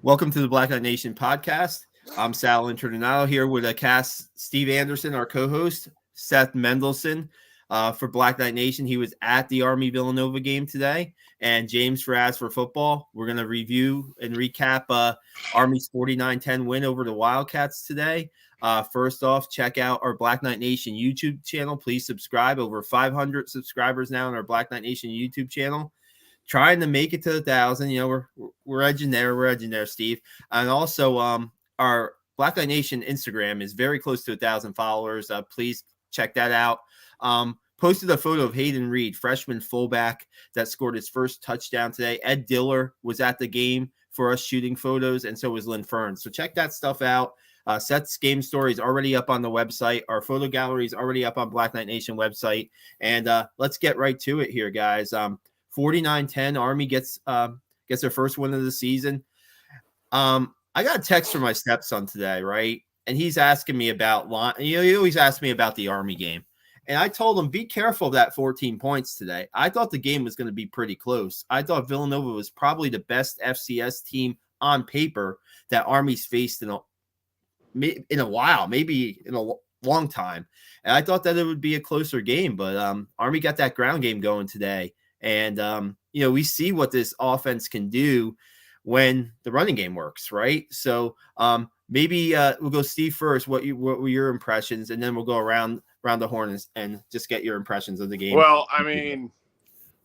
Welcome to the Black Knight Nation podcast. I'm Sal Interdonado here with a cast, Steve Anderson, our co-host, Seth Mendelson. For Black Knight Nation, he was at the Army Villanova game today, and James Faraz for football. We're going to review and recap Army's 49-10 win over the Wildcats today. First off, check out our Black Knight Nation YouTube channel. Please subscribe. Over 500 subscribers now on our Black Knight Nation YouTube channel. Trying to make it to 1,000. You know, we're edging there. We're edging there, Steve. And also, our Black Knight Nation Instagram is very close to 1,000 followers. Please check that out. Posted a photo of Hayden Reed, freshman fullback that scored his first touchdown today. Ed Diller was at the game for us shooting photos, and so was Lynn Fern. So check that stuff out. Seth's game story is already up on the website. Our photo gallery is already up on Black Knight Nation website. And let's get right to it here, guys. 49-10, Army gets their first win of the season. I got a text from my stepson today, right? And he's asking me about he always asks me about the Army game. And I told him, be careful of that 14 points today. I thought the game was going to be pretty close. I thought Villanova was probably the best FCS team on paper that Army's faced in a while, maybe in a long time. And I thought that it would be a closer game, but Army got that ground game going today. And, we see what this offense can do when the running game works, right? So maybe we'll go Steve first. What were your impressions? And then we'll go around the horn and just get your impressions of the game. Well, I mean,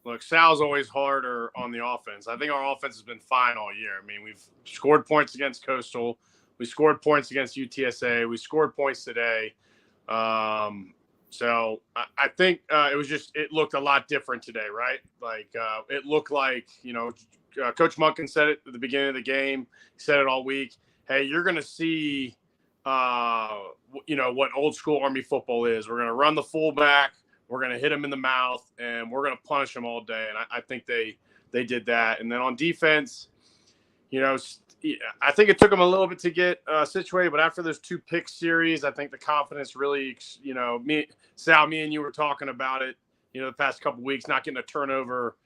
look, Sal's always harder on the offense. I think our offense has been fine all year. I mean, we've scored points against Coastal. We scored points against UTSA. We scored points today. So I think it looked a lot different today, right? Like it looked like, Coach Munkin said it at the beginning of the game. He said it all week. Hey, you're going to see, what old school Army football is. We're going to run the fullback. We're going to hit him in the mouth, and we're going to punish him all day. And I think they did that. And then on defense, I think it took them a little bit to get situated, but after those two pick series, I think the confidence really, Sal, me and you were talking about it, the past couple of weeks, not getting a turnover,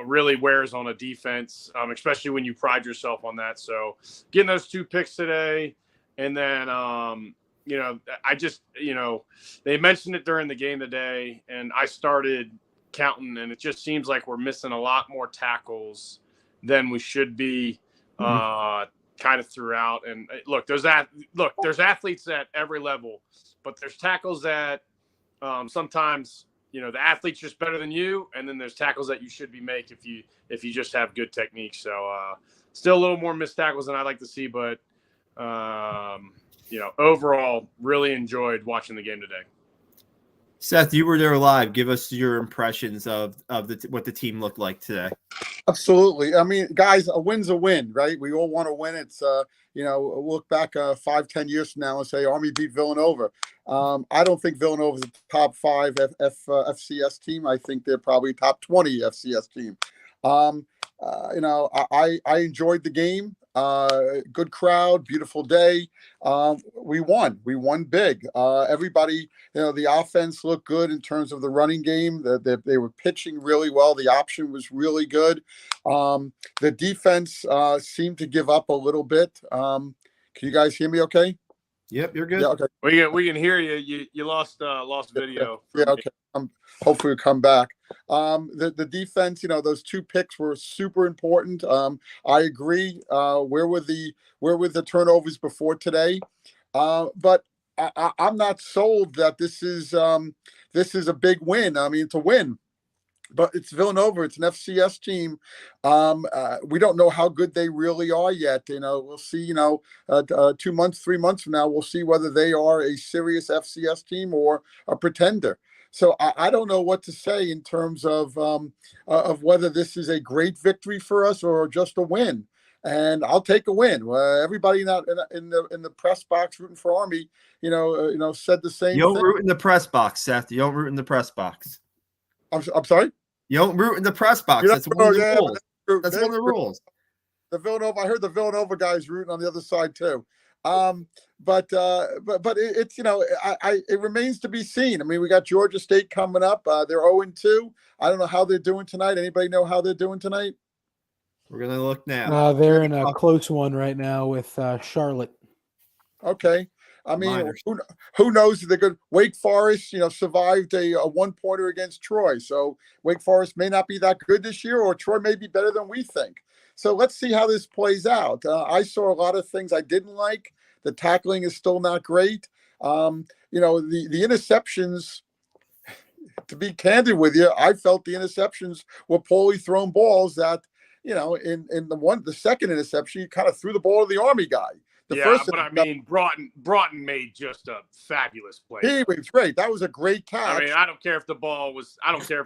really wears on a defense, especially when you pride yourself on that. So getting those two picks today, and then, I just, they mentioned it during the game today, and I started counting, and it just seems like we're missing a lot more tackles than we should be. Kind of throughout. And look, there's athletes at every level, but there's tackles that sometimes, the athlete's just better than you. And then there's tackles that you should be make if you just have good technique. So still a little more missed tackles than I'd like to see, but overall really enjoyed watching the game today. Seth, you were there live. Give us your impressions of what the team looked like today. Absolutely. I mean, guys, a win's a win, right? We all want to win. It's, look back 5-10 years from now and say Army beat Villanova. I don't think Villanova is a top 5 FCS team. I think they're probably top 20 FCS team. I enjoyed the game. Good crowd, beautiful day. We won big. Everybody, the offense looked good in terms of the running game. They were pitching really well. The option was really good. The defense seemed to give up a little bit. Can you guys hear me okay? Yep, you're good. Yeah, okay. We can hear you. You lost video. Yeah, okay. Hopefully we'll come back. The defense, those two picks were super important. I agree. Where were the turnovers before today? But I'm not sold that this is a big win. I mean, it's a win, but it's Villanova. It's an FCS team. We don't know how good they really are yet. We'll see. 2 months, 3 months from now, we'll see whether they are a serious FCS team or a pretender. So I don't know what to say in terms of whether this is a great victory for us or just a win. And I'll take a win. Everybody not in the press box rooting for Army, said the same. You don't thing. root in the press box, Seth. You don't root in the press box. I'm sorry. You don't root in the press box. That's one of the rules. That's one of the rules. The Villanova. I heard the Villanova guys rooting on the other side too. But it's it remains to be seen. I mean, we got Georgia State coming up. They're 0-2. I don't know how they're doing tonight. Anybody know how they're doing tonight? We're going to look now. They're in a close one right now with Charlotte. Okay. I mean, who knows if they're good? Wake Forest, survived a one-pointer against Troy. So Wake Forest may not be that good this year, or Troy may be better than we think. So let's see how this plays out. I saw a lot of things I didn't like. The tackling is still not great. The interceptions, to be candid with you, I felt the interceptions were poorly thrown balls that, in the second interception, you kind of threw the ball to the Army guy. Broughton made just a fabulous play. He was great. That was a great catch. I mean, I don't care if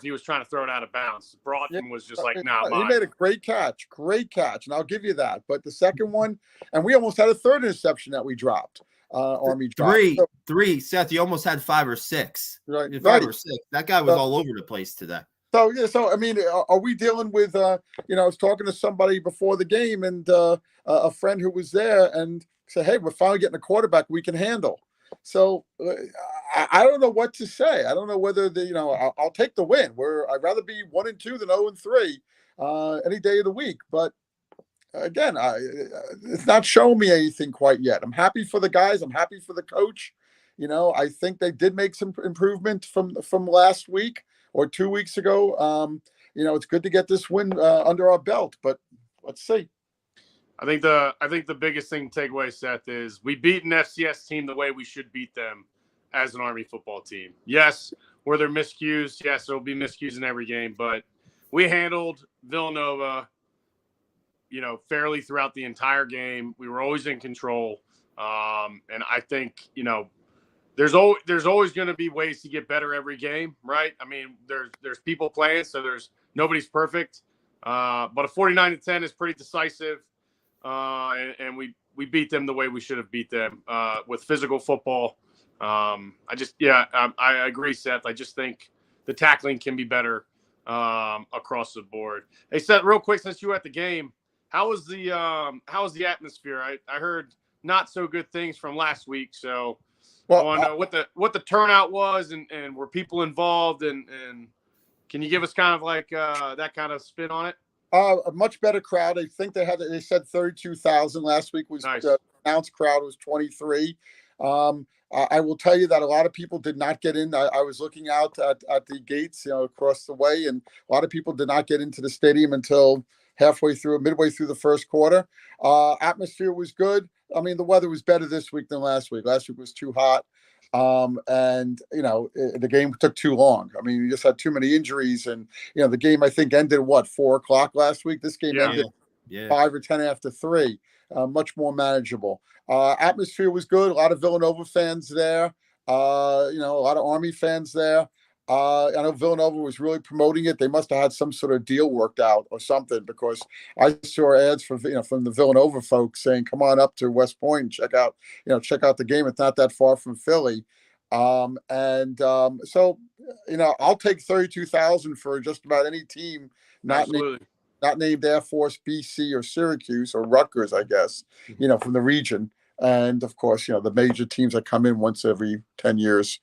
he was trying to throw it out of bounds. Broughton was just like, nah, he made a great catch, and I'll give you that. But the second one, and we almost had a third interception that we dropped. Army dropped. Three, Seth, you almost had 5 or 6. Right. 5 or 6. That guy was all over the place today. So I mean, are we dealing with, I was talking to somebody before the game, and a friend who was there, and said, hey, we're finally getting a quarterback we can handle. So I don't know what to say. I don't know whether I'll take the win. I'd rather be 1-2 than 0-3 any day of the week. But again, it's not showing me anything quite yet. I'm happy for the guys. I'm happy for the coach. I think they did make some improvement from last week or 2 weeks ago. It's good to get this win under our belt, but let's see. I think the biggest thing to take away, Seth, is we beat an FCS team the way we should beat them as an Army football team. Yes, were there miscues? Yes, there will be miscues in every game, but we handled Villanova, fairly throughout the entire game. We were always in control, and I think there's always going to be ways to get better every game, right? I mean, there's people playing, so nobody's perfect, but a 49-10 is pretty decisive. And we beat them the way we should have beat them with physical football. I agree, Seth. I just think the tackling can be better across the board. Hey, Seth, real quick, since you were at the game, how was the atmosphere? I heard not so good things from last week, so I want to know what the turnout was and were people involved and can you give us kind of like that kind of spin on it? A much better crowd. I think they said 32,000 last week. Was nice. The announced crowd was 23. I will tell you that a lot of people did not get in. I was looking out at the gates, across the way, and a lot of people did not get into the stadium until midway through the first quarter. Atmosphere was good. I mean, the weather was better this week than last week. Last week was too hot. The game took too long. I mean, you just had too many injuries, and the game I think ended 4:00 last week. This game ended 5 or 10 after 3. Much more manageable. Atmosphere was good. A lot of Villanova fans there. A lot of Army fans there. I know Villanova was really promoting it. They must have had some sort of deal worked out or something, because I saw ads from the Villanova folks saying, "Come on up to West Point and check out the game. It's not that far from Philly." So I'll take 32,000 for just about any team not named Air Force, BC, or Syracuse or Rutgers, I guess. From the region, and of course, the major teams that come in once every 10 years.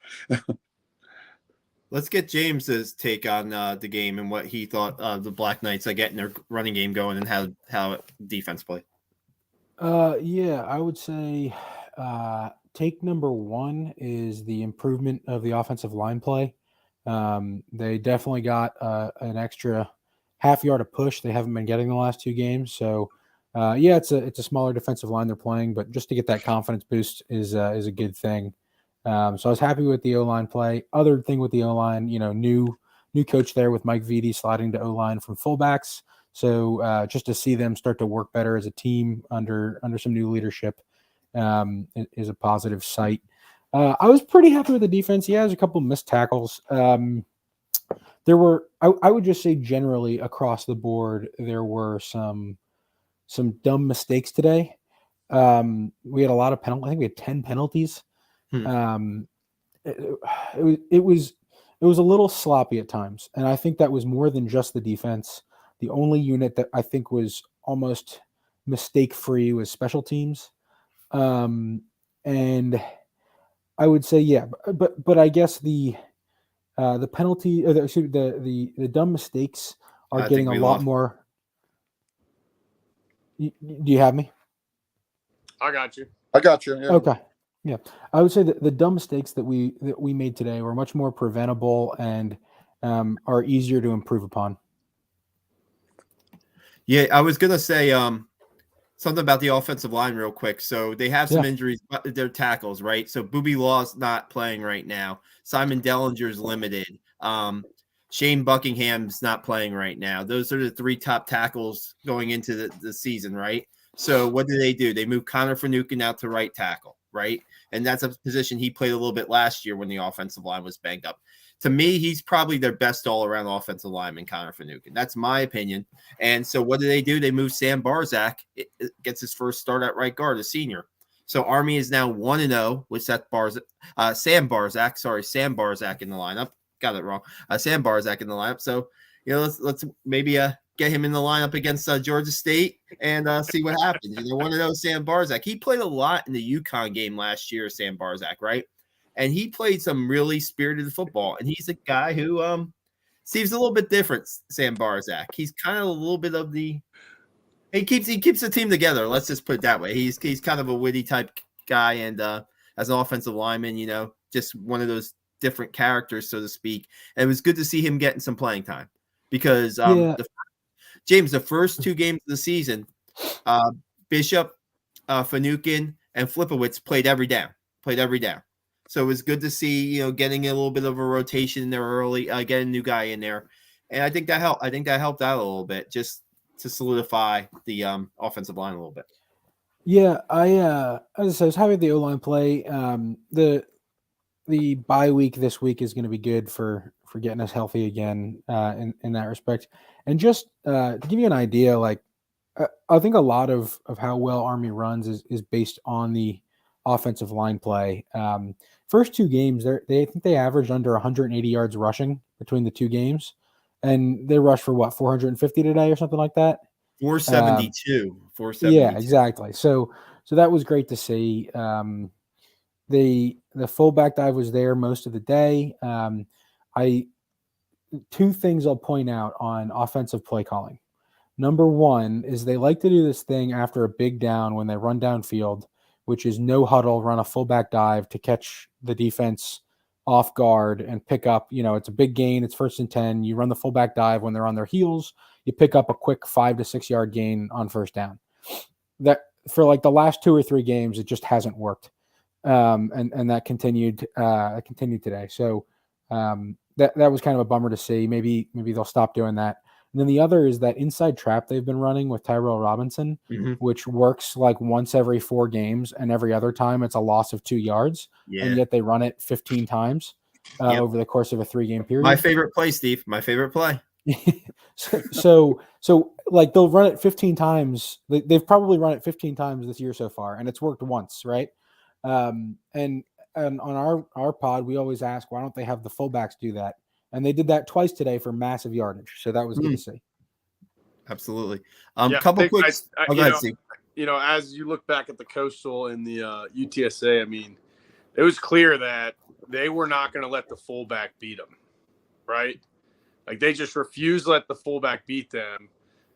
Let's get James's take on the game and what he thought the Black Knights are getting their running game going and how defense play. I would say take number 1 is the improvement of the offensive line play. They definitely got an extra half yard of push they haven't been getting the last 2 games. So it's a smaller defensive line they're playing, but just to get that confidence boost is a good thing. So I was happy with the O-line play. Other thing with the O-line, new coach there with Mike Vitti sliding to O-line from fullbacks. So just to see them start to work better as a team under some new leadership is a positive sight. I was pretty happy with the defense. Yeah, there's a couple of missed tackles. There were, I would just say generally across the board, there were some dumb mistakes today. We had a lot of penalties. I think we had 10 penalties. It was a little sloppy at times, and I think that was more than just the defense. The only unit that I think was almost mistake-free was special teams, and I would say but I guess the penalty, or the dumb mistakes are getting a lot more. Do you have me? I got you. I got you. Yeah. Okay. Yeah. I would say that the dumb mistakes that we made today were much more preventable and are easier to improve upon. Yeah, I was gonna say something about the offensive line real quick. So they have some injuries, but they're tackles, right? So Booby Law's not playing right now. Simon Dellinger's limited. Shane Buckingham's not playing right now. Those are the three top tackles going into the season, right? So what do? They move Connor Finucane out to right tackle, right? And that's a position he played a little bit last year when the offensive line was banged up. To me, he's probably their best all-around offensive lineman, Connor Finucane. That's my opinion. And so what do? They move Sam Barzac. It gets his first start at right guard, a senior. So Army is now 1-0 with Sam Barzac in the lineup. Got it wrong. Sam Barzac in the lineup. So, let's maybe get him in the lineup against Georgia State and see what happens. 1-0 Sam Barzac. He played a lot in the UConn game last year, Sam Barzac, right? And he played some really spirited football. And he's a guy who seems a little bit different, Sam Barzac. He's kind of a little bit of he keeps the team together. Let's just put it that way. He's kind of a witty type guy, and as an offensive lineman, just one of those different characters, so to speak. And it was good to see him getting some playing time because the first two games of the season, Bishop, Finucane, and Flipowitz played every down. So it was good to see, getting a little bit of a rotation in there early, getting a new guy in there. And I think that helped. I think that helped out a little bit just to solidify the offensive line a little bit. Yeah, as I said, I was happy with the O-line play. The bye week this week is going to be good for getting us healthy again in that respect. And just to give you an idea, I think a lot of how well Army runs is based on the offensive line play. First two games, I think they averaged under 180 yards rushing between the two games, and they rushed for 450 today or something like that. 472. 472. Yeah, exactly. So that was great to see. The fullback dive was there most of the day. Two things I'll point out on offensive play calling. Number one is they like to do this thing after a big down when they run downfield, which is no huddle, run a fullback dive to catch the defense off guard and pick up, it's a big gain. It's 1st and 10. You run the fullback dive when they're on their heels. You pick up a quick 5 to 6 yard gain on first down. That for the last 2 or 3 games, it just hasn't worked. And that continued today. So that was kind of a bummer to see. Maybe they'll stop doing that. And then the other is that inside trap they've been running with Tyrell Robinson, which works once every 4 games, and every other time it's a loss of 2 yards. Yeah. And yet they run it 15 times over the course of a 3-game period. My favorite play, Steve. My favorite play. so they'll run it 15 times. They've probably run it 15 times this year so far, and it's worked once, right? And on our pod, we always ask, why don't they have the fullbacks do that? And they did that twice today for massive yardage. So that was good to see. Absolutely. Couple quick. Go ahead, Steve. As you look back at the Coastal and the UTSA, it was clear that they were not going to let the fullback beat them, right? They just refused to let the fullback beat them.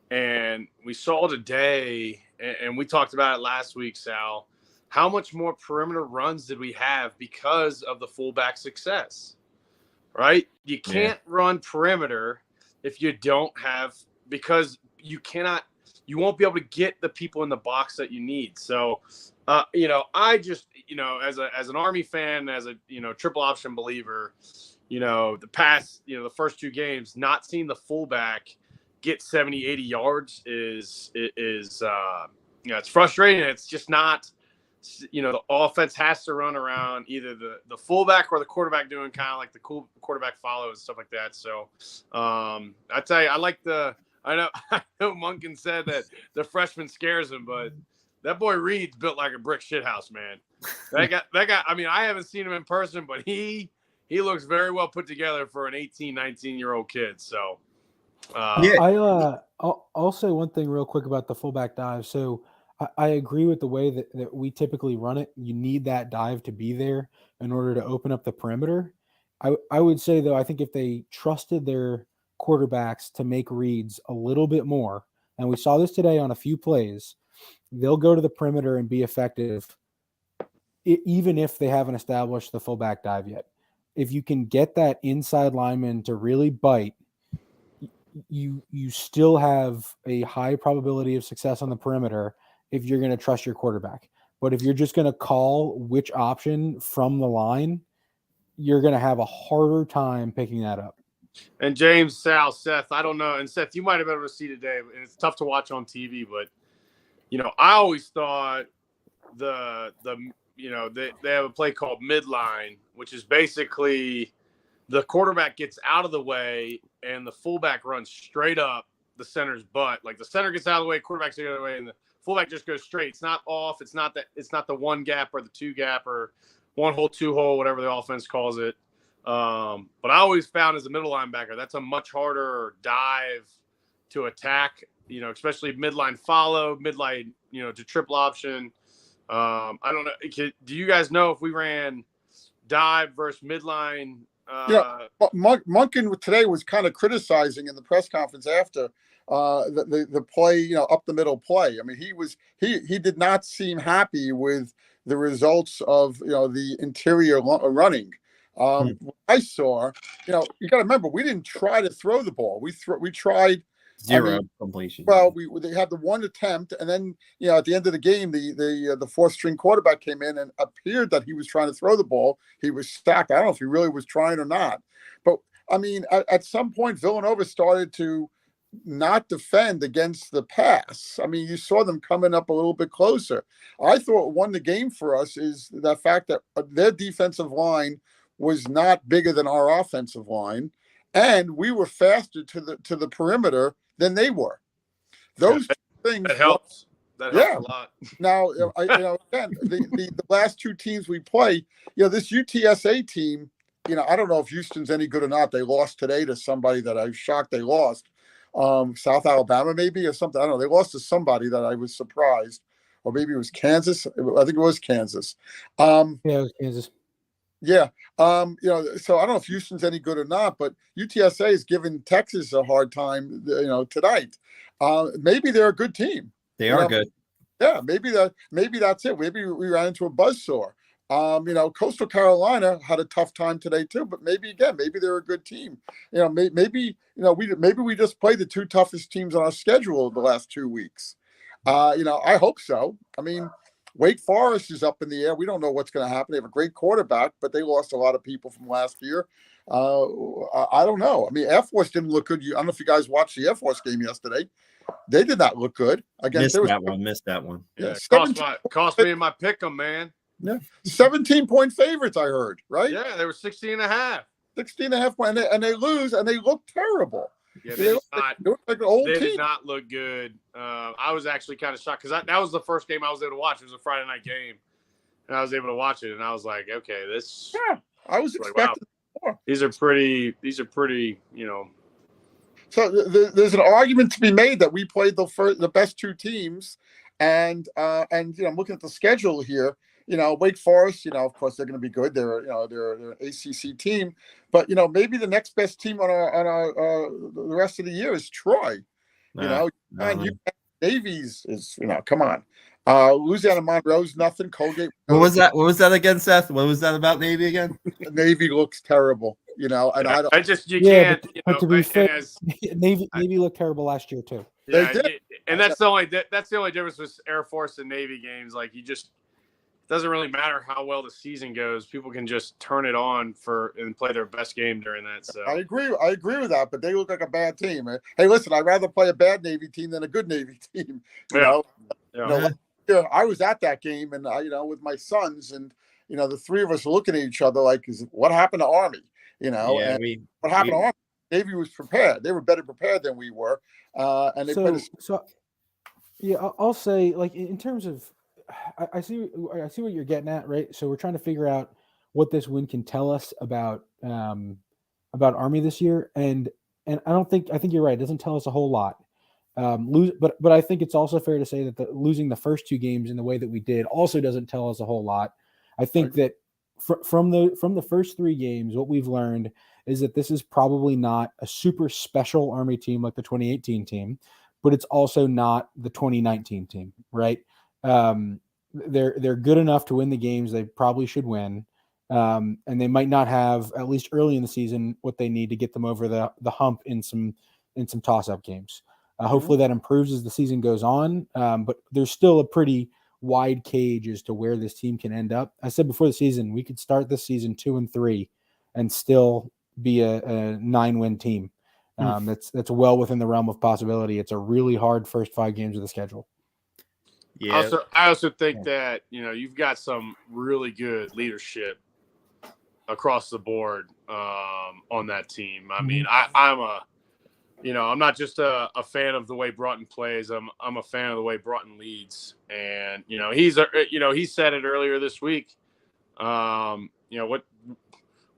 And we saw today, and we talked about it last week, Sal, how much more perimeter runs did we have because of the fullback success, right? You can't run perimeter if you don't have, because you won't be able to get the people in the box that you need. So, I just, as an Army fan, as a, triple option believer, the past, the first 2 games, not seeing the fullback get 70, 80 yards is it's frustrating. It's just not, the offense has to run around either the fullback or the quarterback doing kind of the cool quarterback follow and stuff like that. So I tell you, I know Munkin said that the freshman scares him, but that boy Reed's built like a brick shithouse, man. That guy, I haven't seen him in person, but he looks very well put together for an 18, 19-year-old kid. So I'll say one thing real quick about the fullback dive. So I agree with the way that we typically run it. You need that dive to be there in order to open up the perimeter. I would say, though, I think if they trusted their quarterbacks to make reads a little bit more, and we saw this today on a few plays, they'll go to the perimeter and be effective even if they haven't established the fullback dive yet. If you can get that inside lineman to really bite, you still have a high probability of success on the perimeter if you're going to trust your quarterback. But if you're just going to call which option from the line, you're going to have a harder time picking that up. And James, Sal, Seth, I don't know. And Seth, you might have been able to see today, and it's tough to watch on TV, but, I always thought they have a play called midline, which is basically the quarterback gets out of the way and the fullback runs straight up the center's butt. Like the center gets out of the way, quarterback's the other way, and the fullback just goes straight. It's not off. It's not the one gap or the two gap or one hole, two hole, whatever the offense calls it. But I always found as a middle linebacker, that's a much harder dive to attack, especially midline follow, midline, to triple option. I don't know. Do you guys know if we ran dive versus midline? Monken today was kind of criticizing in the press conference after the play, up the middle play. I mean, he did not seem happy with the results of the interior running. I saw, you got to remember, we didn't try to throw the ball. We tried zero completion. Well, they had the one attempt, and then at the end of the game, the fourth string quarterback came in and appeared that he was trying to throw the ball. He was stacked. I don't know if he really was trying or not, but I mean, at some point, Villanova started to not defend against the pass. I mean, you saw them coming up a little bit closer. I thought what won the game for us is the fact that their defensive line was not bigger than our offensive line, and we were faster to the perimeter than they were. Those things that helps. That helps a lot. Now, again, the last two teams we play, this UTSA team, I don't know if Houston's any good or not. They lost today to somebody that I was shocked they lost. South Alabama maybe or something. I don't know. They lost to somebody that I was surprised, or maybe it was Kansas. I think it was Kansas. Yeah, it was Kansas. Yeah. So I don't know if Houston's any good or not, but UTSA is giving Texas a hard time, tonight. Maybe they're a good team. They are good. Yeah, maybe that's it. Maybe we ran into a buzzsaw. Coastal Carolina had a tough time today too, but maybe they're a good team. Maybe we just played the two toughest teams on our schedule the last 2 weeks. I hope so. I mean, Wake Forest is up in the air. We don't know what's going to happen. They have a great quarterback, but they lost a lot of people from last year. I don't know. I mean, Air Force didn't look good. I don't know if you guys watched the Air Force game yesterday. They did not look good. Missed that one. Yeah, cost me in my pick'em, man. Yeah, 17-point favorites, I heard, right? Yeah, they were 16.5. 16.5 points, and they lose, and they look terrible. Yeah, they look like an old team. They did not look good. I was actually kind of shocked because that was the first game I was able to watch. It was a Friday night game, and I was able to watch it, and I was like, okay, this. Yeah, I was expecting more. These are pretty. So there's an argument to be made that we played the best two teams, and looking at the schedule here. Wake Forest, of course they're going to be good. They're an ACC team, but maybe the next best team on our the rest of the year is Troy. Navy's is come on. Louisiana Monroe's nothing. Colgate. What was that? What was that again, Seth? What was that about Navy again? Navy looks terrible. And But to be fair, Navy looked terrible last year too. Yeah, and that's the only difference with Air Force and Navy games. Like doesn't really matter how well the season goes. People can just turn it on and play their best game during that. So I agree with that, but they look like a bad team. Hey, listen, I'd rather play a bad Navy team than a good Navy team. Yeah. I was at that game, and with my sons, and the three of us were looking at each other like, what happened to Army? What happened to Army? Navy was prepared. They were better prepared than we were, and they I'll say, like, in terms of. I see what you're getting at, right? So we're trying to figure out what this win can tell us about Army this year, and I think you're right. It doesn't tell us a whole lot. But I think it's also fair to say that losing the first two games in the way that we did also doesn't tell us a whole lot. I think that from the first three games, what we've learned is that this is probably not a super special Army team like the 2018 team, but it's also not the 2019 team, right? They're good enough to win the games they probably should win, and they might not have, at least early in the season, what they need to get them over the hump in some toss-up games. Hopefully that improves as the season goes on, but there's still a pretty wide cage as to where this team can end up. I said before the season, we could start this season 2-3 and still be a 9-win team. That's well within the realm of possibility. It's a really hard first 5 games of the schedule. Yeah. I also think that, you've got some really good leadership across the board on that team. I mean, I'm not just a fan of the way Broughton plays. I'm a fan of the way Broughton leads. And, he said it earlier this week.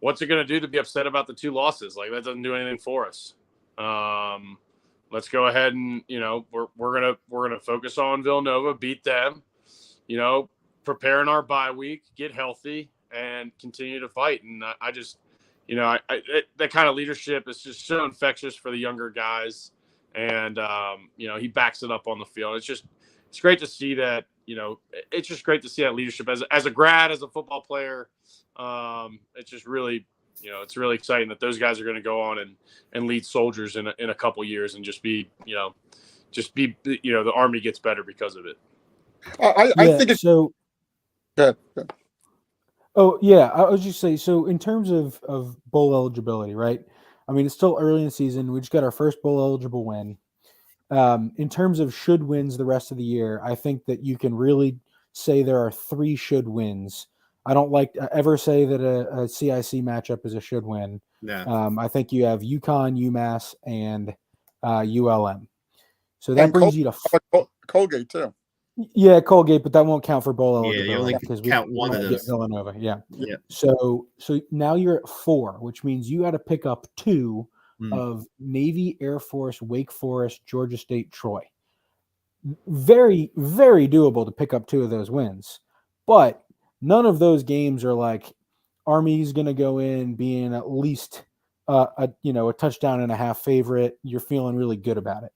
What's it going to do to be upset about the 2 losses? Like, that doesn't do anything for us. Let's go ahead and, we're going to focus on Villanova, beat them, prepare in our bye week, get healthy, and continue to fight. And I just, that kind of leadership is just so infectious for the younger guys. And, he backs it up on the field. It's great to see that, it's just great to see that leadership as a grad, as a football player. It's just really, it's really exciting that those guys are going to go on and lead soldiers in a couple years and just be, the Army gets better because of it. I think it's so. Good. Oh yeah, I was just saying. So in terms of bowl eligibility, right? I mean, it's still early in the season. We just got our first bowl eligible win. In terms of should wins the rest of the year, I think that you can really say there are 3 should wins. I don't like to ever say that a CIC matchup is a should win. No. I think you have UConn, UMass, and ULM. So that brings you to Colgate too. Yeah, Colgate, but that won't count for bowl eligibility. Yeah, you only because count one of those. Villanova, yeah. Yeah. So now you're at 4, which means you got to pick up 2 of Navy, Air Force, Wake Forest, Georgia State, Troy. Very, very doable to pick up 2 of those wins, but none of those games are like Army's going to go in being at least a touchdown and a half favorite. You're feeling really good about it.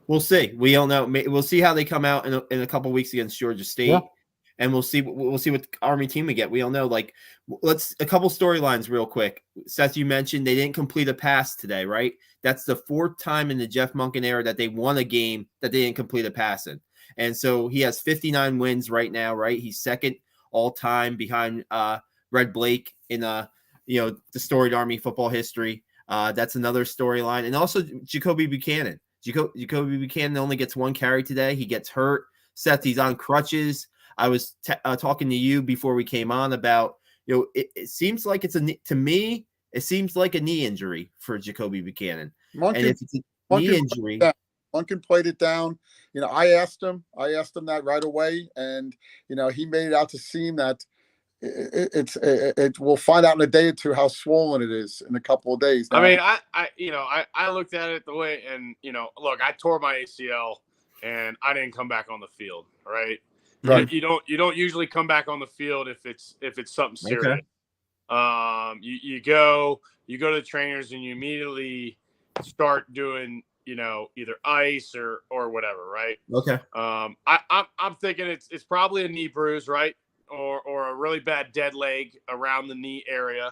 We'll see. We don't know. We'll see how they come out in a couple of weeks against Georgia State, and we'll see what Army team we get. We don't know. Like, a couple storylines real quick. Seth, you mentioned they didn't complete a pass today, right? That's the 4th time in the Jeff Monken era that they won a game that they didn't complete a pass in, and so he has 59 wins right now. Right, he's second all time behind Red Blake in the storied Army football history. That's another storyline, and also Jacoby Buchanan. Jacoby Buchanan only gets 1 carry today. He gets hurt. Seth, he's on crutches. I was talking to you before we came on about, it seems like to me, it seems like a knee injury for Jacoby Buchanan. And if it's a knee injury. Monken played it down. I asked him that right away. And, he made it out to seem that we'll find out in a day or 2 how swollen it is in a couple of days. Now, I mean, I looked at it the way, and look, I tore my ACL and I didn't come back on the field. Right. You don't usually come back on the field if it's something serious. Okay. You go to the trainers and you immediately start doing, either ice or whatever. Right. Okay. I'm thinking it's probably a knee bruise, right? Or a really bad dead leg around the knee area.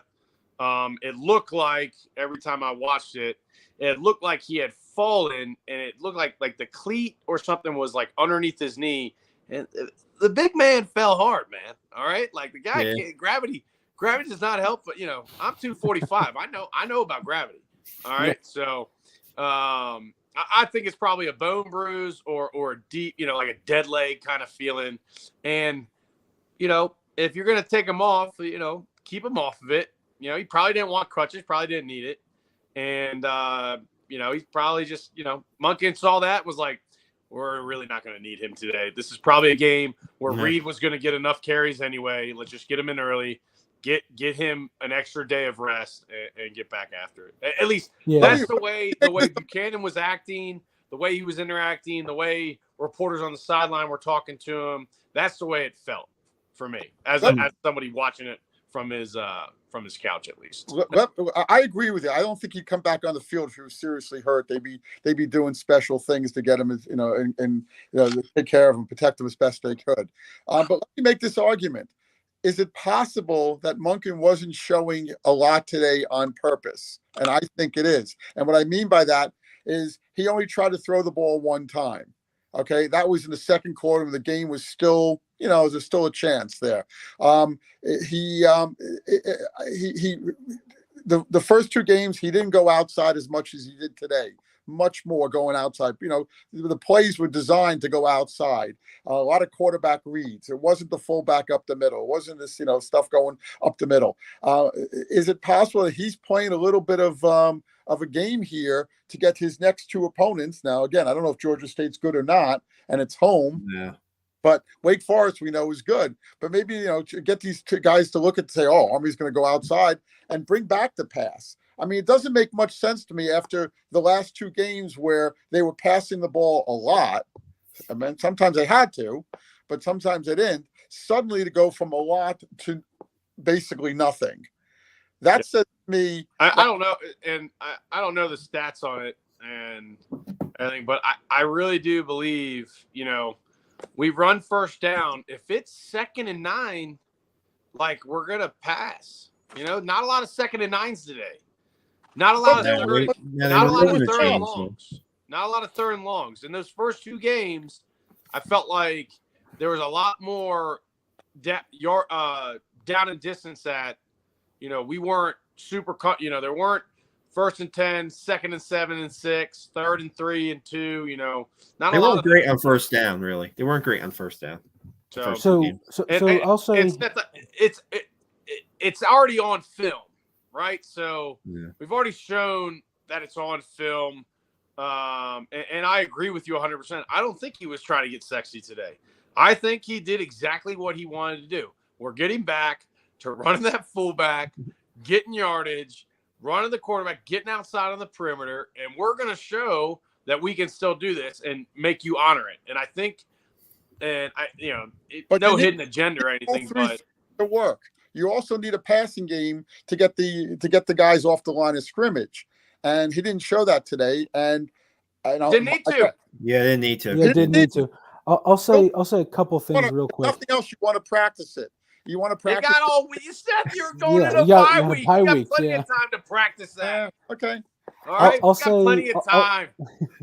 It looked like every time I watched it, it looked like he had fallen, and it looked like the cleat or something was like underneath his knee. And the big man fell hard, man. All right. Like the guy can't, gravity does not help, but I'm 245. I know about gravity. All right. Yeah. So, I think it's probably a bone bruise or a deep, like a dead leg kind of feeling. And, if you're going to take him off, keep him off of it. He probably didn't want crutches, probably didn't need it. And, he's probably just, Monken saw that, was like, we're really not going to need him today. This is probably a game where Reed was going to get enough carries anyway. Let's just get him in early, get him an extra day of rest and get back after it. At least that's the way Buchanan was acting, the way he was interacting, the way reporters on the sideline were talking to him. That's the way it felt for me as somebody watching it from his couch at least. I agree with you. I don't think he'd come back on the field if he was seriously hurt. They'd be doing special things to get him, and take care of him, protect him as best they could. But let me make this argument. Is it possible that Monken wasn't showing a lot today on purpose? And I think it is. And what I mean by that is he only tried to throw the ball one time. Okay, that was in the second quarter when the game was still, there's still a chance there. The first two games, he didn't go outside as much as he did today. Much more going outside. The plays were designed to go outside. A lot of quarterback reads. It wasn't the fullback up the middle. It wasn't this, stuff going up the middle. Is it possible that he's playing a little bit of a game here to get his next two opponents? Now, again, I don't know if Georgia State's good or not, and it's home. Yeah. But Wake Forest, we know, is good. But maybe, get these two guys to look at, say, oh, Army's going to go outside and bring back the pass. I mean, it doesn't make much sense to me after the last two games where they were passing the ball a lot. I mean, sometimes they had to, but sometimes they didn't. Suddenly to go from a lot to basically nothing. That says to me. I don't know, and I don't know the stats on it and everything, but I really do believe, we run first down. If it's 2nd and 9, like, we're gonna pass. Not a lot of 2nd and 9s today. Not a lot of third and longs. Not a lot of third and longs. In those first two games, I felt like there was a lot more down and distance that, we weren't super cut. There weren't 1st and 10, 2nd and 7 and 6, 3rd and 3 and 2. Not they a lot. Weren't great on first down. Really, they weren't great on first down. So I'll say it's already on film. Right, so yeah. We've already shown that it's on film, and I agree with you 100%. I don't think he was trying to get sexy today. I think he did exactly what he wanted to do. We're getting back to running that fullback, getting yardage, running the quarterback, getting outside on the perimeter, and we're going to show that we can still do this and make you honor it. And I think, no hidden agenda or anything, but to work. You also need a passing game to get the guys off the line of scrimmage, and he didn't show that today. And didn't need to. Yeah, didn't need to. Yeah, didn't need to. I'll say a couple things real quick. Nothing else. You want to practice it. You want to practice. You got all. You said you're going into a bye week. You got plenty of time to practice that. Okay. All right, I'll got plenty of time.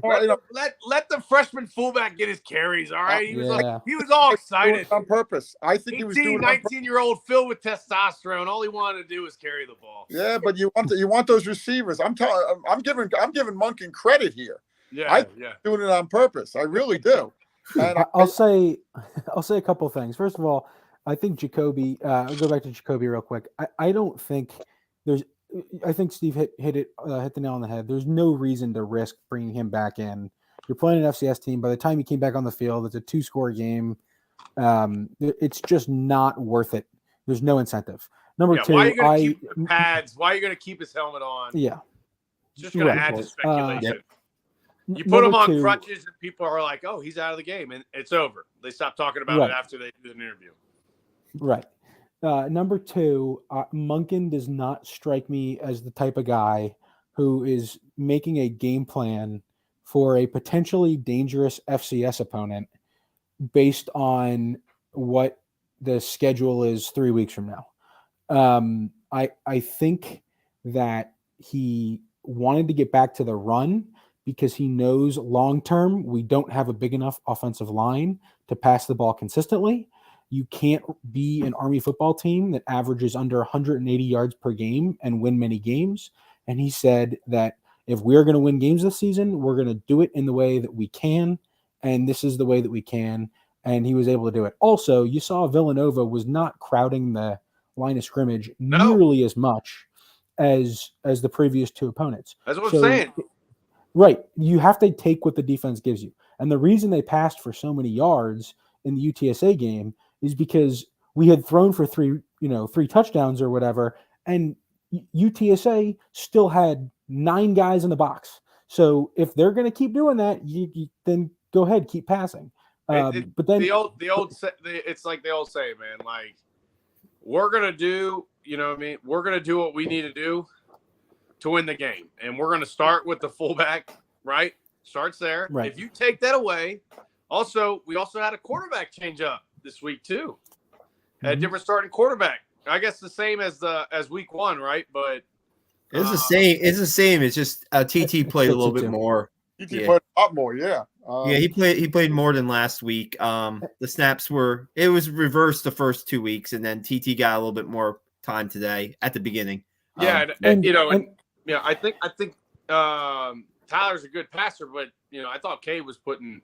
Let the freshman fullback get his carries. All right, he was all excited on purpose. I think he was doing 19-year-old filled with testosterone. All he wanted to do was carry the ball. Yeah, but you want those receivers. I'm giving Monken credit here. Yeah, doing it on purpose. I really do. And I'll say a couple things. First of all, I think Jacoby. I'll go back to Jacoby real quick. I don't think there's. I think Steve hit the nail on the head. There's no reason to risk bringing him back in. You're playing an FCS team. By the time he came back on the field, it's a 2-score game. It's just not worth it. There's no incentive. Number two, why are you going to keep the pads? Why are you going to keep his helmet on? Yeah, just going to add to speculation. You put him on crutches, and people are like, "Oh, he's out of the game," and it's over. They stop talking about it after they do an interview. Right. Number two, Monken does not strike me as the type of guy who is making a game plan for a potentially dangerous FCS opponent based on what the schedule is 3 weeks from now. I think that he wanted to get back to the run because he knows long-term we don't have a big enough offensive line to pass the ball consistently. You can't be an Army football team that averages under 180 yards per game and win many games. And he said that if we're going to win games this season, we're going to do it in the way that we can. And this is the way that we can. And he was able to do it. Also, you saw Villanova was not crowding the line of scrimmage nearly as much as the previous two opponents. That's what I'm saying. Right. You have to take what the defense gives you. And the reason they passed for so many yards in the UTSA game is because we had thrown for three touchdowns or whatever, and UTSA still had 9 guys in the box. So if they're going to keep doing that, you then go ahead, keep passing. But then it's like the old saying, man. Like, we're gonna do you know what I mean? We're going to do what we need to do to win the game. And we're going to start with the fullback, right? Starts there. Right. If you take that away, we also had a quarterback change up this week too. Had a different starting quarterback. I guess the same as week 1, right? But it's the same. It's the same. It's just TT played a little bit more. TT played a lot more, yeah. Yeah, he played more than last week. The snaps it was reversed the first 2 weeks, and then TT got a little bit more time today at the beginning. Yeah, I think Tyler's a good passer, but I thought Cade was putting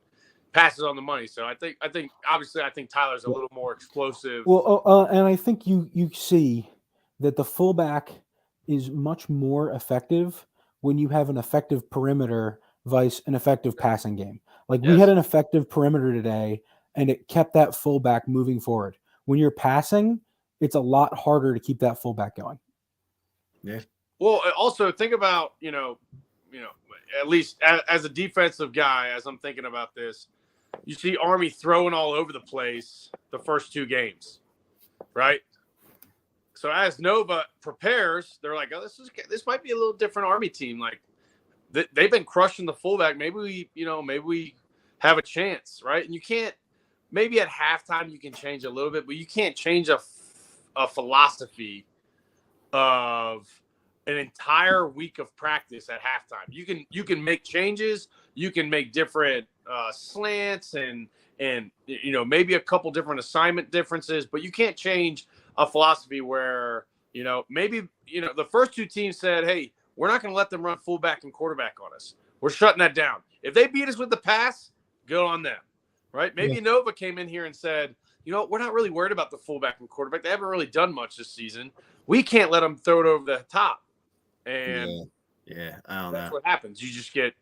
passes on the money. So I think obviously Tyler's a little more explosive. Well, and I think you see that the fullback is much more effective when you have an effective perimeter vice an effective passing game. Like we had an effective perimeter today, and it kept that fullback moving forward. When you're passing, it's a lot harder to keep that fullback going. Yeah. Well, also think about at least as a defensive guy, as I'm thinking about this, you see Army throwing all over the place the first 2 games, right? So as Nova prepares, they're like, oh, this might be a little different Army team. Like they've been crushing the fullback. Maybe we have a chance, right? And you can't. Maybe at halftime you can change a little bit, but you can't change a philosophy of an entire week of practice at halftime. You can make changes. You can make different slants and maybe a couple different assignment differences, but you can't change a philosophy where maybe the first 2 teams said, hey, we're not going to let them run fullback and quarterback on us. We're shutting that down. If they beat us with the pass, good on them, right? Maybe Nova came in here and said, we're not really worried about the fullback and quarterback. They haven't really done much this season. We can't let them throw it over the top. And I don't know. That's what happens. You just get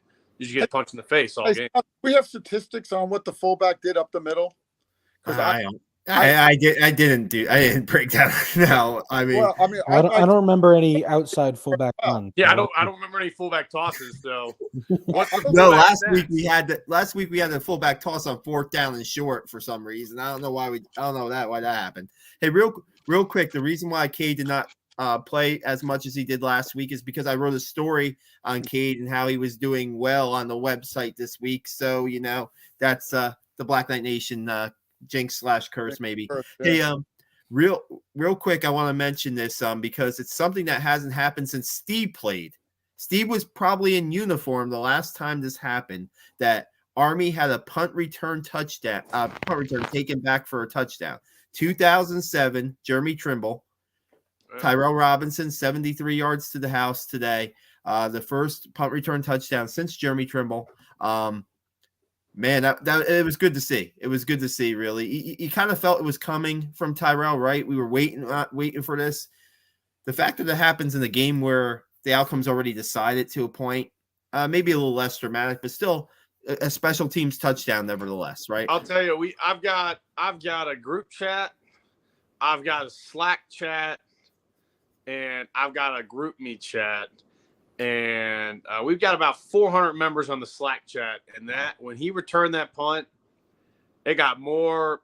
punched in the face all game. We have statistics on what the fullback did up the middle. I didn't break that. No, I mean, I don't remember any outside fullback runs. Yeah, I don't remember any fullback tosses. So last week we had the fullback toss on 4th down and short for some reason. I don't know why that happened. Hey, real quick, the reason why Cade did not play as much as he did last week is because I wrote a story on Cade and how he was doing well on the website this week. So that's the Black Knight Nation jinx / curse maybe. Hey, real quick, I want to mention this because it's something that hasn't happened since Steve played. Steve was probably in uniform the last time this happened, that Army had a punt return taken back for a touchdown. 2007, Jeremy Trimble, Tyrell Robinson, 73 yards to the house today. The first punt return touchdown since Jeremy Trimble. Man, that it was good to see. It was good to see, really. You kind of felt it was coming from Tyrell, right? We were waiting for this. The fact that it happens in a game where the outcome's already decided to a point, maybe a little less dramatic, but still a special teams touchdown, nevertheless, right? I'll tell you, I've got a group chat, I've got a Slack chat, and I've got a group me chat. And we've got about 400 members on the Slack chat. And that when he returned that punt, it got more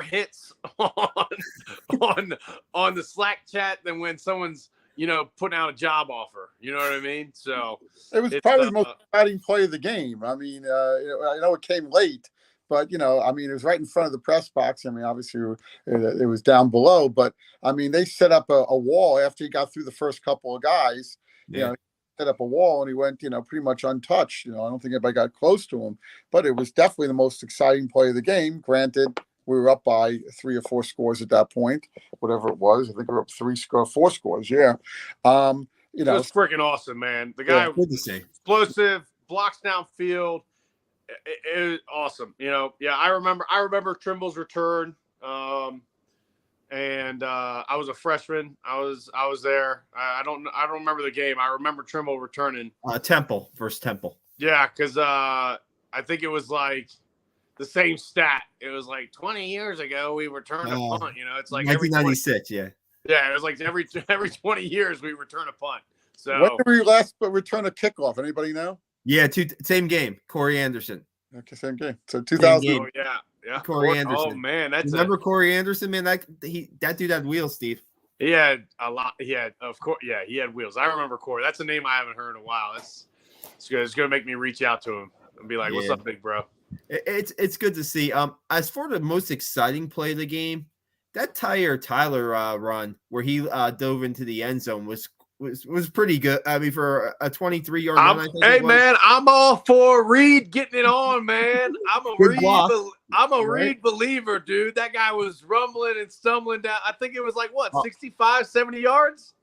hits on the Slack chat than when someone's putting out a job offer. You know what I mean? So it was probably the most exciting play of the game. I mean, I know it came late. But, it was right in front of the press box. I mean, obviously it was down below. But, they set up a wall after he got through the first couple of guys. Yeah. Set up a wall and he went, pretty much untouched. I don't think anybody got close to him. But it was definitely the most exciting play of the game. Granted, we were up by 3 or 4 scores at that point, whatever it was. I think we were up 4 scores. Yeah. It was freaking awesome, man. The guy was explosive, blocks downfield. It was awesome. I remember Trimble's return. And I was a freshman. I was there. I don't remember the game. I remember Trimble returning. Temple versus Temple. Yeah, because I think it was like the same stat. It was like 20 years ago we returned a punt. It's like 1996. It was like every 20 years we return a punt. So when did we last return a kickoff? Anybody know? Yeah, same game. Corey Anderson. Okay, same game. So 2000. Oh, yeah. Yeah. Corey Anderson. Oh man, that's Remember Corey Anderson, man? That dude had wheels, Steve. He had a lot. He had, of course, yeah, he had wheels. I remember Corey. That's a name I haven't heard in a while. It's good. It's gonna make me reach out to him and be like, "What's up, big bro?" It's good to see. As for the most exciting play of the game, that Tyler run where he dove into the end zone was pretty good. I mean, for a 23-yard run, I think. Hey man, I'm all for Reed getting it on, man. I'm a Reed believer, dude. That guy was rumbling and stumbling down. I think it was like 65, 70 yards.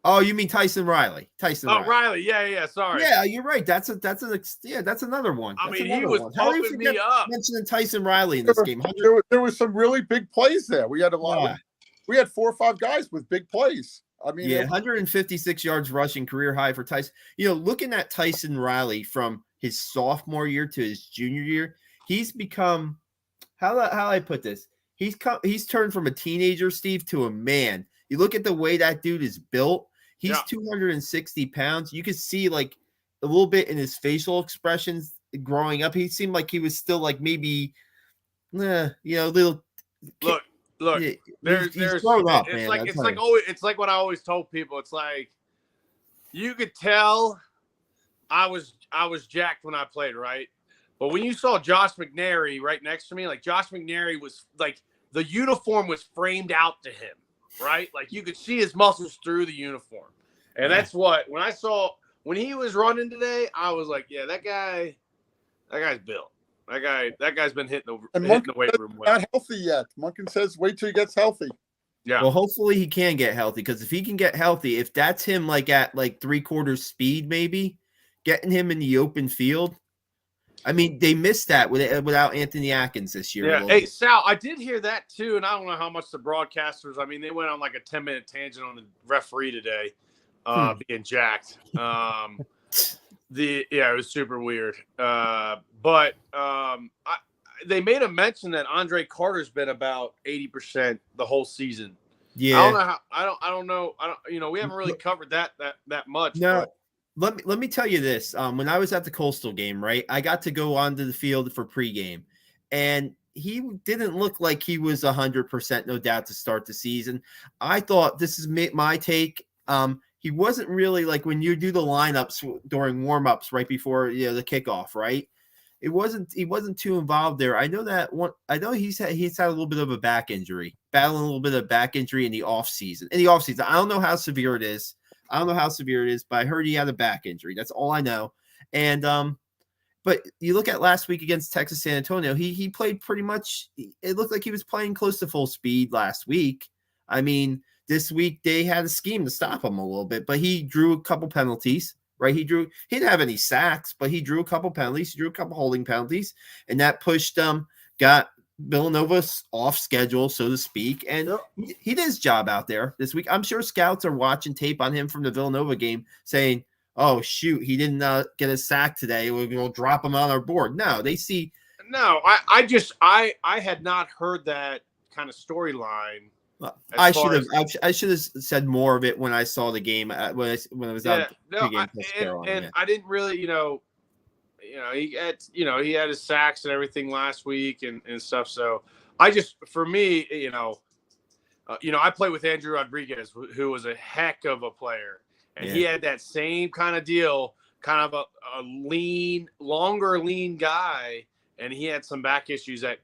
Oh, you mean Tyson Riley? Riley. Yeah. Sorry. Yeah, you're right. That's another one. I mean, he was pumping me up. Mentioning Tyson Riley in this game. There was some really big plays there. We had a lot. Yeah. We had 4 or 5 guys with big plays. I mean, 156 yards rushing, career high for Tyson. Looking at Tyson Riley from his sophomore year to his junior year, he's become how do I put this? He's turned from a teenager, Steve, to a man. You look at the way that dude is built. He's 260 pounds. You could see like a little bit in his facial expressions growing up. He seemed like he was still like maybe, little. Look, he's grown up, it's man. It's like what I always told people. It's like you could tell I was jacked when I played, right? But when you saw Josh McNary right next to me, like Josh McNary was like the uniform was framed out to him, right? Like you could see his muscles through the uniform. And that's what when he was running today, I was like, yeah, that guy's built. That guy's been hitting the weight room well. Not healthy yet. Munkin says wait till he gets healthy. Yeah. Well, hopefully he can get healthy, because if he can get healthy, if that's him like at like 3/4 speed, maybe getting him in the open field. I mean, they missed that without Anthony Atkins this year. Yeah. Hey, Sal, I did hear that too, and I don't know how much the broadcasters. I mean, they went on like a 10-minute tangent on the referee today, being jacked. It was super weird. But they made a mention that Andre Carter's been about 80% the whole season. Yeah. I don't know. We haven't really covered that much. No. But let me tell you this. When I was at the Coastal game, right, I got to go onto the field for pregame, and he didn't look like he was 100%, no doubt, to start the season. I thought, this is my take. He wasn't really like when you do the lineups during warmups right before the kickoff, right? He wasn't too involved there. I know that one. I know he's had a little bit of a back injury, battling a little bit of back injury in the offseason. I don't know how severe it is. But I heard he had a back injury. That's all I know. And but you look at last week against Texas San Antonio, he played pretty much. It looked like he was playing close to full speed last week. I mean, this week they had a scheme to stop him a little bit, but he drew a couple penalties. Right, he didn't have any sacks, but he drew a couple penalties. He drew a couple holding penalties, and that pushed got Villanova off schedule, so to speak. And he did his job out there this week. I'm sure scouts are watching tape on him from the Villanova game, saying, "Oh shoot, he didn't get a sack today. We're going to drop him on our board." No, they see. No, I had not heard that kind of storyline. I should have said more of it when I saw the game when it was out. And I didn't really, he had his sacks and everything last week and stuff. So for me, I played with Andrew Rodriguez, who was a heck of a player, and he had that same kind of deal, kind of a longer lean guy, and he had some back issues that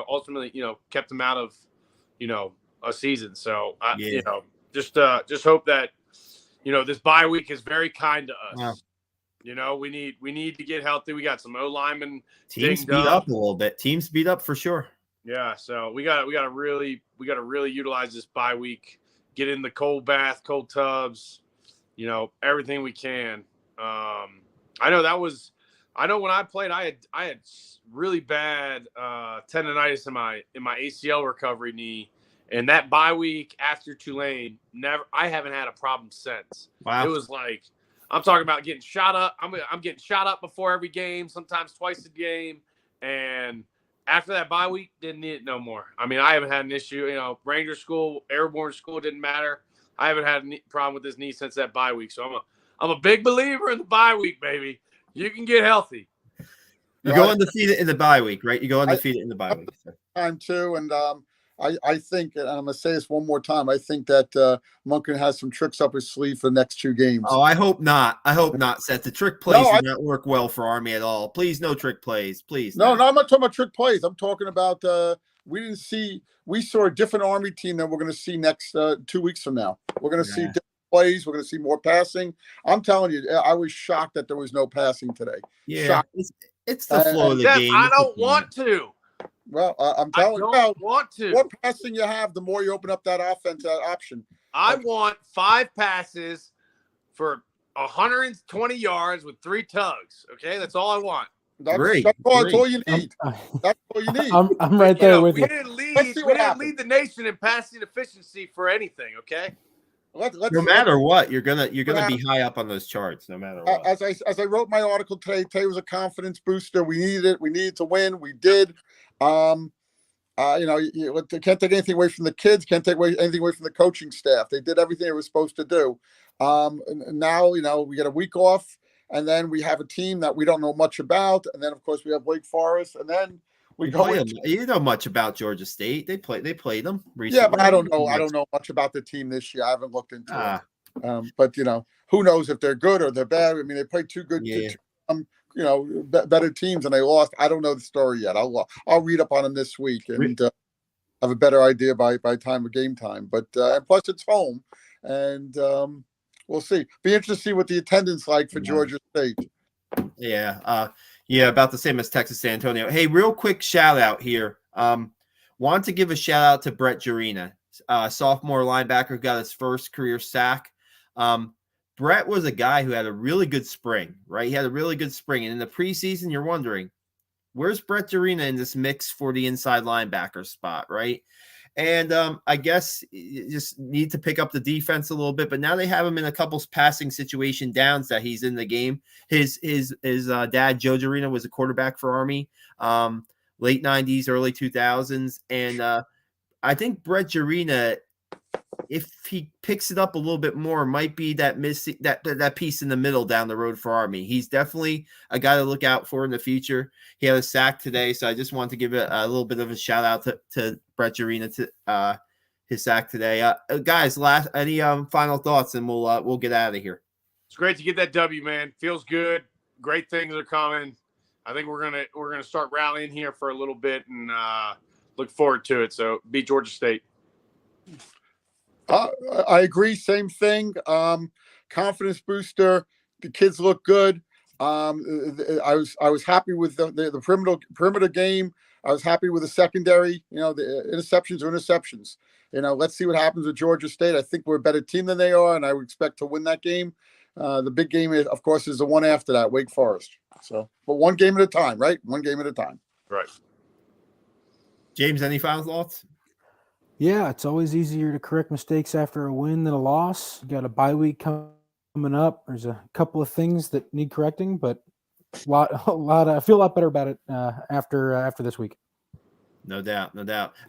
ultimately kept him out of a season. So just hope that this bye week is very kind to us. Wow. We need to get healthy. We got some O linemen. Teams beat up a little bit. Teams beat up for sure. Yeah, so we got to really utilize this bye week. Get in the cold bath, cold tubs, everything we can. I know when I played, I had really bad tendonitis in my ACL recovery knee. And that bye week after Tulane, I haven't had a problem since. Wow. It was like, I'm talking about getting shot up. I'm getting shot up before every game, sometimes twice a game. And after that bye week, didn't need it no more. I mean, I haven't had an issue. Ranger school, airborne school, didn't matter. I haven't had a problem with this knee since that bye week. So I'm a big believer in the bye week, baby. You can get healthy. You go undefeated in the bye week, right? You go undefeated in the bye week. So. Time too, and I think, and I'm gonna say this one more time. I think that Monken has some tricks up his sleeve for the next 2 games. Oh, I hope not. I hope not. Seth, the trick plays do not work well for Army at all. Please, no trick plays. Please. No, I'm not talking about trick plays. I'm talking about we saw a different Army team that we're going to see next 2 weeks from now. We're going to see different plays. We're going to see more passing. I'm telling you, I was shocked that there was no passing today. Yeah, it's the flow of the game. I don't want to. Well, I'm telling you, want to. The more passing you have, the more you open up that offense, that option. I want 5 passes for 120 yards with 3 tugs. Okay, that's all I want. That's all you need. That's all you need. I'm right there with you. We didn't lead the nation in passing efficiency for anything. Okay. No matter what, you're gonna be high up on those charts. No matter what. As I wrote my article today, today was a confidence booster. We needed it. We needed to win. We did. You can't take anything away from the kids. Can't take anything away from the coaching staff. They did everything they were supposed to do. And now we get a week off, and then we have a team that we don't know much about, and then of course we have Wake Forest, and then we go. You know much about Georgia State? They played them recently. Yeah, but I don't know much about the team this year. I haven't looked into it. But who knows if they're good or they're bad? I mean, they played 2 good. Better teams, and they lost. I don't know the story yet. I'll read up on them this week and have a better idea by time of game time. But and plus it's home, and we'll see. Be interested to see what the attendance like for Georgia State. Yeah, about the same as Texas San Antonio. Hey, real quick shout out here. Want to give a shout out to Brett Jarena, sophomore linebacker, got his first career sack. Brett was a guy who had a really good spring, right? He had a really good spring. And in the preseason, you're wondering, where's Brett Jarena in this mix for the inside linebacker spot, right? And I guess you just need to pick up the defense a little bit. But now they have him in a couple passing situation downs that he's in the game. His dad, Joe Jarena, was a quarterback for Army, late 90s, early 2000s. And I think Brett Jarena, if he picks it up a little bit more, might be that missing that piece in the middle down the road for Army. He's definitely a guy to look out for in the future. He had a sack today, so I just want to give a little bit of a shout out to Brett Jarena to his sack today. Guys, any final thoughts, and we'll get out of here. It's great to get that W, man. Feels good. Great things are coming. I think we're gonna start rallying here for a little bit, and look forward to it. So beat Georgia State. I agree. Same thing. Confidence booster. The kids look good. I was happy with the perimeter game. I was happy with the secondary. The interceptions are interceptions. Let's see what happens with Georgia State. I think we're a better team than they are, and I would expect to win that game. The big game, of course, is the one after that, Wake Forest. So, but one game at a time, right? One game at a time. Right. James, any final thoughts? Yeah, it's always easier to correct mistakes after a win than a loss. You got a bye week coming up. There's a couple of things that need correcting, but I feel a lot better about it after this week. No doubt.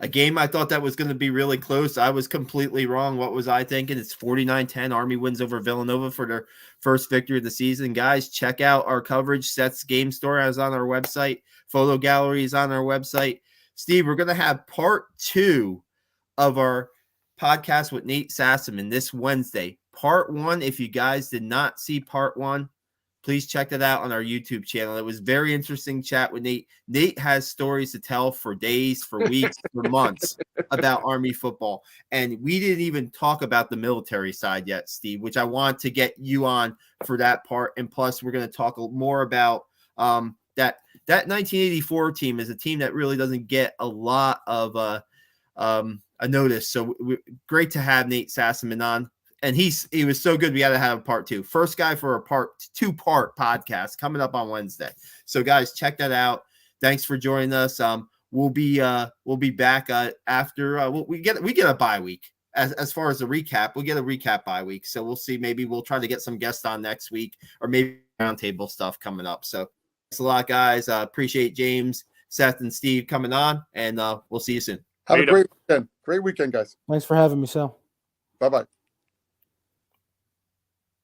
A game I thought that was going to be really close. I was completely wrong. What was I thinking? It's 49-10. Army wins over Villanova for their first victory of the season. Guys, check out our coverage. Seth's game story is on our website. Photo gallery is on our website. Steve, we're going to have part 2 of our podcast with Nate Sassaman this Wednesday. Part 1, if you guys did not see part 1, please check that out on our YouTube channel. It was very interesting chat with Nate. Nate has stories to tell for days, for weeks, for months about Army football. And we didn't even talk about the military side yet, Steve, which I want to get you on for that part. And plus, we're going to talk more about that 1984 team is a team that really doesn't get a lot of a notice. So great to have Nate Sassaman on. And he was so good, we got to have a part 2. First guy for a two-part podcast coming up on Wednesday. So guys, check that out. Thanks for joining us. We'll be back after we get a bye week. As far as the recap, we'll get a recap bye week. So we'll see. Maybe we'll try to get some guests on next week, or maybe roundtable stuff coming up. So thanks a lot, guys. Appreciate James, Seth, and Steve coming on, and we'll see you soon. Have a great weekend. Great weekend, guys. Thanks for having me, Sal. Bye-bye.